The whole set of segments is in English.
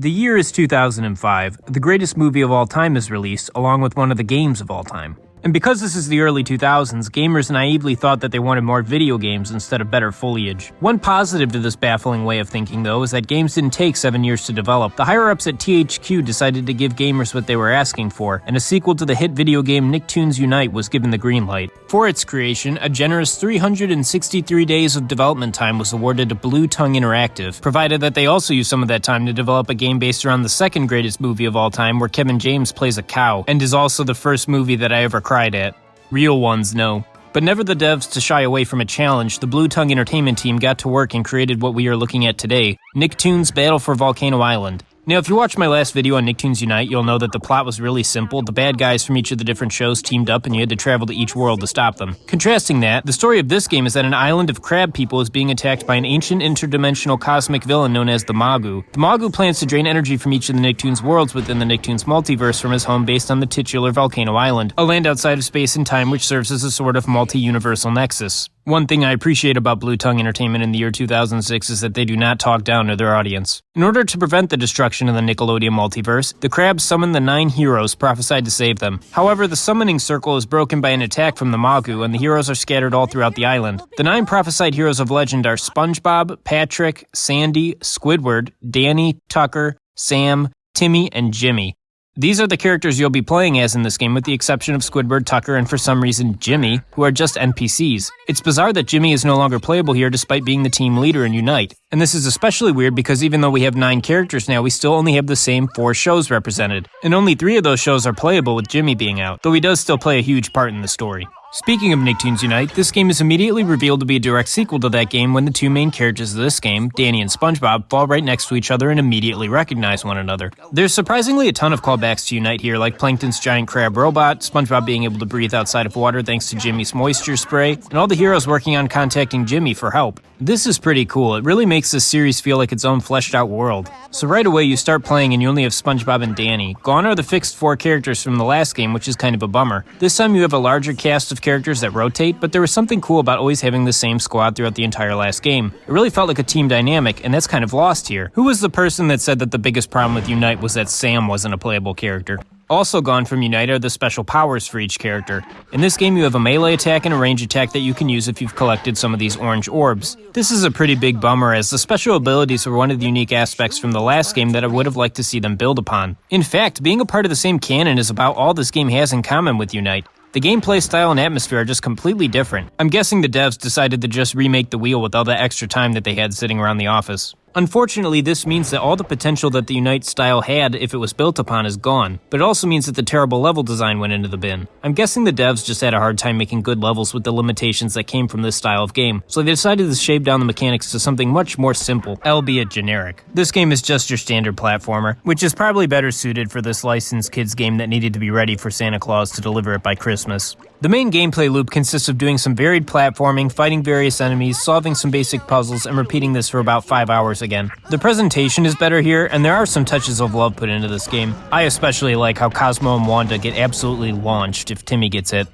The year is 2005. The greatest movie of all time is released, along with one of the games of all time. And because this is the early 2000s, gamers naively thought that they wanted more video games instead of better foliage. One positive to this baffling way of thinking, though, is that games didn't take 7 years to develop. The higher-ups at THQ decided to give gamers what they were asking for, and a sequel to the hit video game Nicktoons Unite was given the green light. For its creation, a generous 363 days of development time was awarded to Blue Tongue Interactive, provided that they also used some of that time to develop a game based around the second greatest movie of all time, where Kevin James plays a cow, and is also the first movie that I ever cried at. Real ones, no. But never the devs to shy away from a challenge, the Blue Tongue Entertainment team got to work and created what we are looking at today, Nicktoons Battle for Volcano Island. Now, if you watched my last video on Nicktoons Unite, you'll know that the plot was really simple. The bad guys from each of the different shows teamed up and you had to travel to each world to stop them. Contrasting that, the story of this game is that an island of crab people is being attacked by an ancient interdimensional cosmic villain known as the Magu. The Magu plans to drain energy from each of the Nicktoons worlds within the Nicktoons multiverse from his home based on the titular Volcano Island, a land outside of space and time which serves as a sort of multi-universal nexus. One thing I appreciate about Blue Tongue Entertainment in the year 2006 is that they do not talk down to their audience. In order to prevent the destruction of the Nickelodeon multiverse, the crabs summon the 9 heroes prophesied to save them. However, the summoning circle is broken by an attack from the Magu, and the heroes are scattered all throughout the island. The 9 prophesied heroes of legend are SpongeBob, Patrick, Sandy, Squidward, Danny, Tucker, Sam, Timmy, and Jimmy. These are the characters you'll be playing as in this game, with the exception of Squidward, Tucker, and for some reason Jimmy, who are just NPCs. It's bizarre that Jimmy is no longer playable here despite being the team leader in Unite. And this is especially weird because even though we have 9 characters now, we still only have the same 4 shows represented. And only 3 of those shows are playable with Jimmy being out, though he does still play a huge part in the story. Speaking of Nicktoons Unite, this game is immediately revealed to be a direct sequel to that game when the 2 main characters of this game, Danny and SpongeBob, fall right next to each other and immediately recognize one another. There's surprisingly a ton of callbacks to Unite here, like Plankton's giant crab robot, SpongeBob being able to breathe outside of water thanks to Jimmy's moisture spray, and all the heroes working on contacting Jimmy for help. This is pretty cool. It really makes this series feel like its own fleshed out world. So right away you start playing and you only have SpongeBob and Danny. Gone are the fixed 4 characters from the last game, which is kind of a bummer. This time you have a larger cast of characters that rotate, but there was something cool about always having the same squad throughout the entire last game. It really felt like a team dynamic, and that's kind of lost here. Who was the person that said that the biggest problem with Unite was that Sam wasn't a playable character? Also gone from Unite are the special powers for each character. In this game you have a melee attack and a range attack that you can use if you've collected some of these orange orbs. This is a pretty big bummer, as the special abilities were one of the unique aspects from the last game that I would have liked to see them build upon. In fact, being a part of the same canon is about all this game has in common with Unite. The gameplay style and atmosphere are just completely different. I'm guessing the devs decided to just remake the wheel with all the extra time that they had sitting around the office. Unfortunately, this means that all the potential that the Unite style had if it was built upon is gone, but it also means that the terrible level design went into the bin. I'm guessing the devs just had a hard time making good levels with the limitations that came from this style of game, so they decided to shave down the mechanics to something much more simple, albeit generic. This game is just your standard platformer, which is probably better suited for this licensed kids game that needed to be ready for Santa Claus to deliver it by Christmas. The main gameplay loop consists of doing some varied platforming, fighting various enemies, solving some basic puzzles, and repeating this for about 5 hours again. The presentation is better here, and there are some touches of love put into this game. I especially like how Cosmo and Wanda get absolutely launched if Timmy gets hit.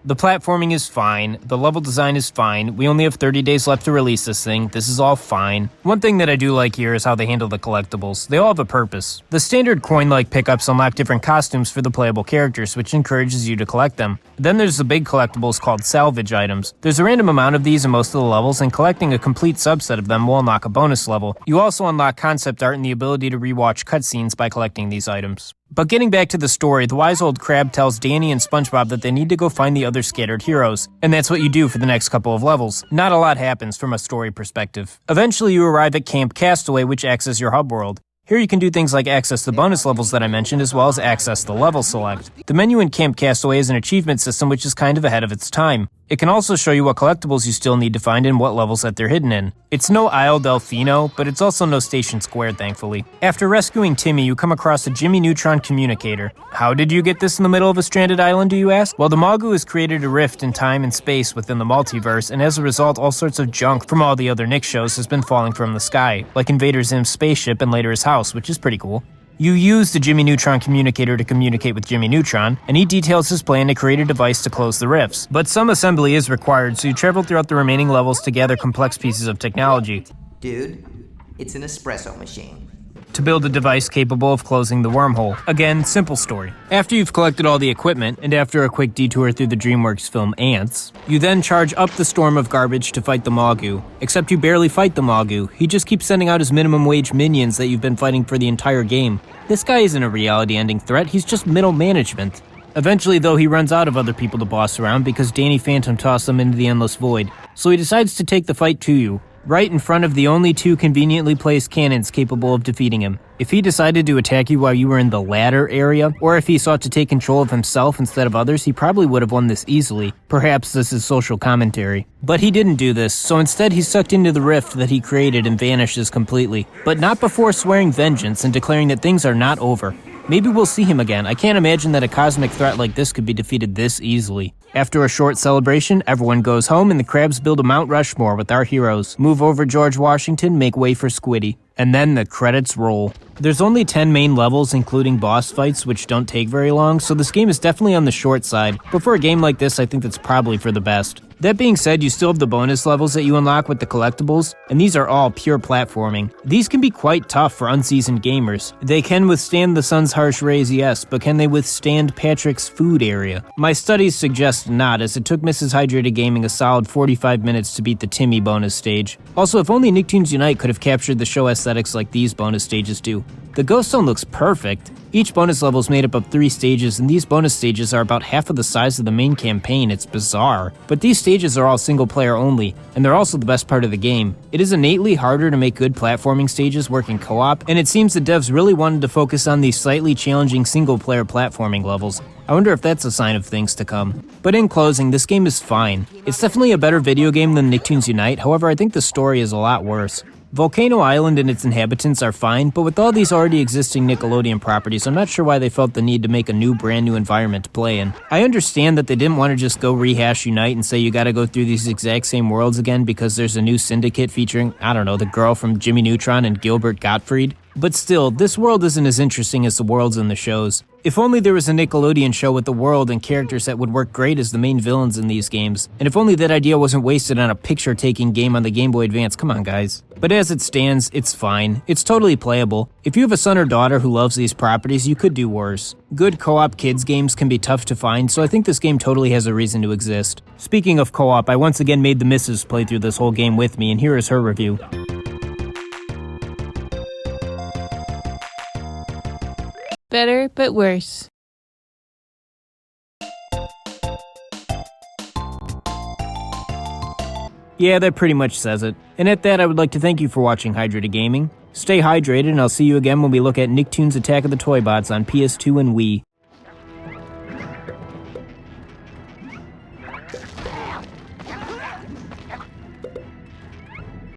The platforming is fine, the level design is fine, we only have 30 days left to release this thing, this is all fine. One thing that I do like here is how they handle the collectibles. They all have a purpose. The standard coin-like pickups unlock different costumes for the playable characters, which encourages you to collect them. Then there's the big collectibles called salvage items. There's a random amount of these in most of the levels, and collecting a complete subset of them will unlock a bonus level. You also unlock concept art and the ability to rewatch cutscenes by collecting these items. But getting back to the story, the wise old crab tells Danny and SpongeBob that they need to go find the other scattered heroes, and that's what you do for the next couple of levels. Not a lot happens from a story perspective. Eventually you arrive at Camp Castaway, which acts as your hub world. Here you can do things like access the bonus levels that I mentioned, as well as access the level select. The menu in Camp Castaway is an achievement system which is kind of ahead of its time. It can also show you what collectibles you still need to find and what levels that they're hidden in. It's no Isle Delfino, but it's also no Station Square, thankfully. After rescuing Timmy, you come across a Jimmy Neutron communicator. How did you get this in the middle of a stranded island, do you ask? Well, the Magu has created a rift in time and space within the multiverse, and as a result, all sorts of junk from all the other Nick shows has been falling from the sky, like Invader Zim's spaceship and later his house, which is pretty cool. You use the Jimmy Neutron communicator to communicate with Jimmy Neutron, and he details his plan to create a device to close the rifts. But some assembly is required, so you travel throughout the remaining levels to gather complex pieces of technology. Dude, it's an espresso machine. To build a device capable of closing the wormhole. Again, simple story. After you've collected all the equipment, and after a quick detour through the DreamWorks film Ants, you then charge up the storm of garbage to fight the Magu. Except you barely fight the Magu, he just keeps sending out his minimum wage minions that you've been fighting for the entire game. This guy isn't a reality-ending threat, he's just middle management. Eventually, though, he runs out of other people to boss around because Danny Phantom tossed them into the endless void, so he decides to take the fight to you, right in front of the only two conveniently placed cannons capable of defeating him. If he decided to attack you while you were in the ladder area, or if he sought to take control of himself instead of others, he probably would have won this easily. Perhaps this is social commentary. But he didn't do this, so instead he's sucked into the rift that he created and vanishes completely. But not before swearing vengeance and declaring that things are not over. Maybe we'll see him again. I can't imagine that a cosmic threat like this could be defeated this easily. After a short celebration, everyone goes home and the crabs build a Mount Rushmore with our heroes. Move over George Washington, make way for Squiddy. And then the credits roll. There's only 10 main levels, including boss fights, which don't take very long, so this game is definitely on the short side. But for a game like this, I think that's probably for the best. That being said, you still have the bonus levels that you unlock with the collectibles, and these are all pure platforming. These can be quite tough for unseasoned gamers. They can withstand the sun's harsh rays, yes, but can they withstand Patrick's food area? My studies suggest not, as it took Mrs. Hydrated Gaming a solid 45 minutes to beat the Timmy bonus stage. Also, if only Nicktoons Unite could have captured the show aesthetics like these bonus stages do. The Ghost Zone looks perfect. Each bonus level is made up of 3 stages, and these bonus stages are about half of the size of the main campaign. It's bizarre. But these stages are all single player only, and they're also the best part of the game. It is innately harder to make good platforming stages work in co-op, and it seems the devs really wanted to focus on these slightly challenging single player platforming levels. I wonder if that's a sign of things to come. But in closing, this game is fine. It's definitely a better video game than Nicktoons Unite, however I think the story is a lot worse. Volcano Island and its inhabitants are fine, but with all these already existing Nickelodeon properties, I'm not sure why they felt the need to make a brand new environment to play in. I understand that they didn't want to just go rehash Unite and say you gotta go through these exact same worlds again because there's a new syndicate featuring, I don't know, the girl from Jimmy Neutron and Gilbert Gottfried. But still, this world isn't as interesting as the worlds in the shows. If only there was a Nickelodeon show with a world and characters that would work great as the main villains in these games. And if only that idea wasn't wasted on a picture-taking game on the Game Boy Advance, come on guys. But as it stands, it's fine. It's totally playable. If you have a son or daughter who loves these properties, you could do worse. Good co-op kids games can be tough to find, so I think this game totally has a reason to exist. Speaking of co-op, I once again made the missus play through this whole game with me, and here is her review. Better, but worse. Yeah, that pretty much says it. And at that, I would like to thank you for watching Hydrated Gaming. Stay hydrated, and I'll see you again when we look at Nicktoons Attack of the Toy Bots on PS2 and Wii.